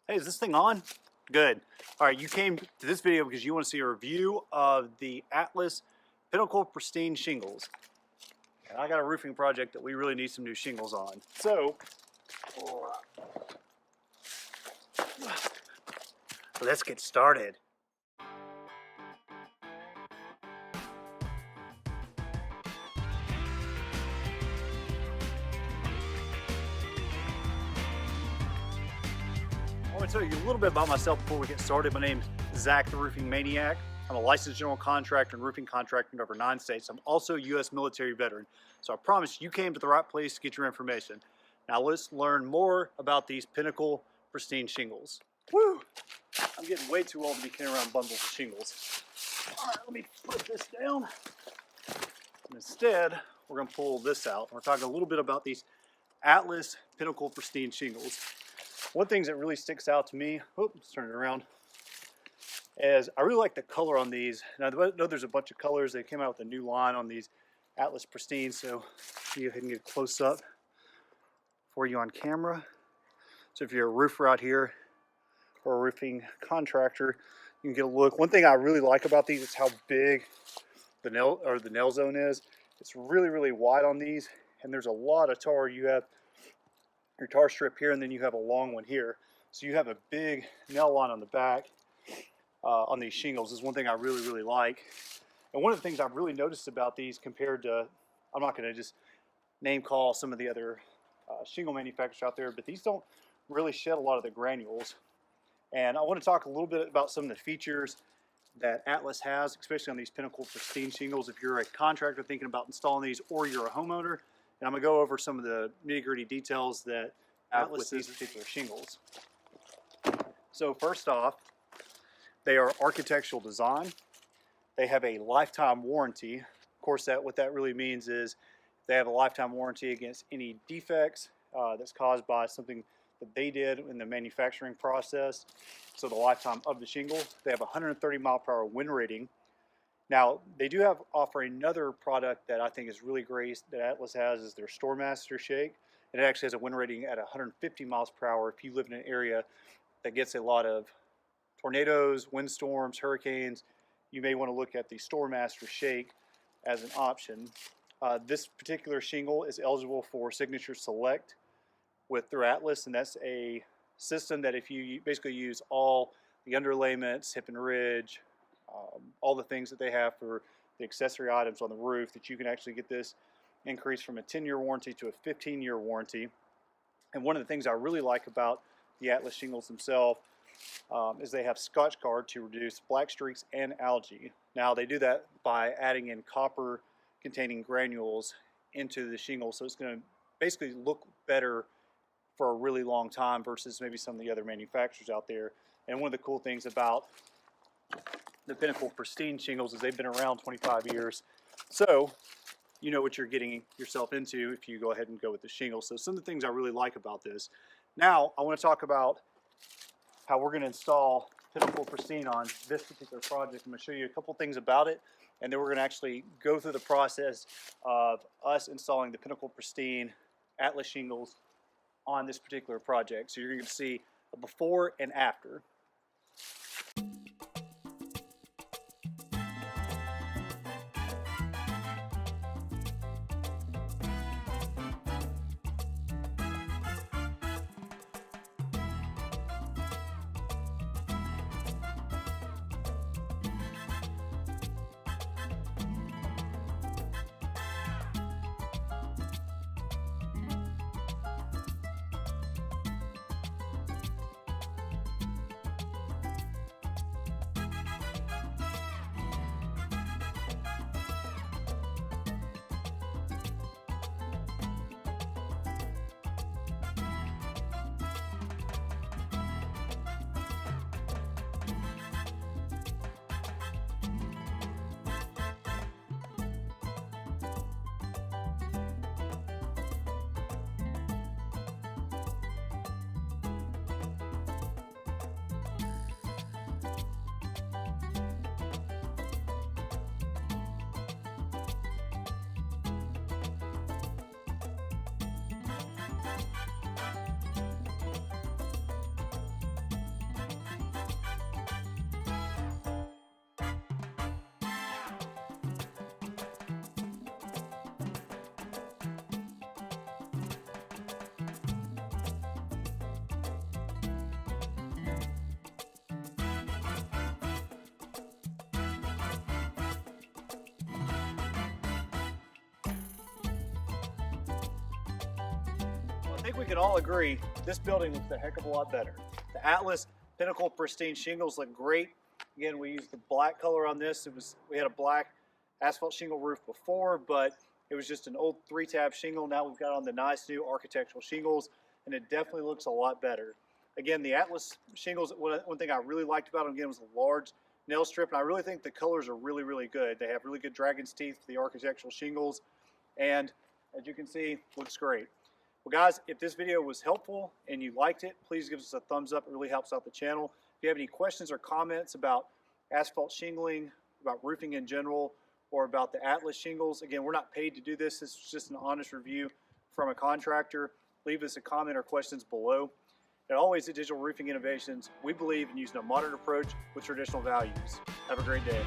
Hey, is this thing on? Good. All right, you came to this video because you want to see a review of the Atlas Pinnacle Pristine Shingles. And I got a roofing project that we really need some new shingles on. So, let's get started. I want to tell you a little bit about myself before we get started. My name's Zach, the Roofing Maniac. I'm a licensed general contractor and roofing contractor in over 9 states. I'm also a U.S. military veteran. So I promise you came to the right place to get your information. Now let's learn more about these Pinnacle Pristine Shingles. Woo! I'm getting way too old to be carrying around bundles of shingles. All right, let me put this down. And instead, we're going to pull this out. We're talking a little bit about these Atlas Pinnacle Pristine Shingles. One thing that really sticks out to me, let's turn it around, is I really like the color on these. Now, I know there's a bunch of colors. They came out with a new line on these Atlas Pristine, so go ahead and get a close up for you on camera. So if you're a roofer out here or a roofing contractor, you can get a look. One thing I really like about these is how big the nail zone is. It's really, really wide on these, and there's a lot of tar. You have your tar strip here, and then you have a long one here. So you have a big nail line on the back on these shingles. This is one thing I really, really like. And one of the things I've really noticed about these compared to, I'm not going to just name call some of the other shingle manufacturers out there, but these don't really shed a lot of the granules. And I want to talk a little bit about some of the features that Atlas has, especially on these Pinnacle Pristine shingles. If you're a contractor thinking about installing these, or you're a homeowner, and I'm going to go over some of the nitty-gritty details that Atlas with these particular shingles. So first off, they are architectural design. They have a lifetime warranty. Of course, what that really means is they have a lifetime warranty against any defects that's caused by something that they did in the manufacturing process. So the lifetime of the shingle. They have a 130 mile per hour wind rating. Now, they do offer another product that I think is really great that Atlas has, is their Stormmaster Shake. And it actually has a wind rating at 150 miles per hour. If you live in an area that gets a lot of tornadoes, windstorms, hurricanes, you may want to look at the Stormmaster Shake as an option. This particular shingle is eligible for Signature Select through Atlas, and that's a system that if you basically use all the underlayments, hip and ridge, all the things that they have for the accessory items on the roof, that you can actually get this increase from a 10-year warranty to a 15-year warranty. And one of the things I really like about the Atlas shingles themselves is they have Scotch Guard to reduce black streaks and algae. Now they do that by adding in copper containing granules into the shingle, so it's going to basically look better for a really long time versus maybe some of the other manufacturers out there. And one of the cool things about the Pinnacle Pristine shingles is they've been around 25 years. So you know what you're getting yourself into if you go ahead and go with the shingle. So some of the things I really like about this. Now I want to talk about how we're going to install Pinnacle Pristine on this particular project. I'm going to show you a couple things about it, and then we're going to actually go through the process of us installing the Pinnacle Pristine Atlas shingles on this particular project. So you're going to see a before and after. think we can all agree this building looks a heck of a lot better. The Atlas, Pinnacle, Pristine shingles look great. Again, we used the black color on this. We had a black asphalt shingle roof before, but it was just an old 3-tab shingle. Now we've got on the nice new architectural shingles, and it definitely looks a lot better. Again, the Atlas shingles, one thing I really liked about them, again, was the large nail strip, and I really think the colors are really, really good. They have really good dragon's teeth for the architectural shingles, and as you can see, looks great. Well guys, if this video was helpful and you liked it, please give us a thumbs up. It really helps out the channel. If you have any questions or comments about asphalt shingling, about roofing in general, or about the Atlas shingles, again, we're not paid to do this. This is just an honest review from a contractor. Leave us a comment or questions below. And always at Digital Roofing Innovations, we believe in using a modern approach with traditional values. Have a great day.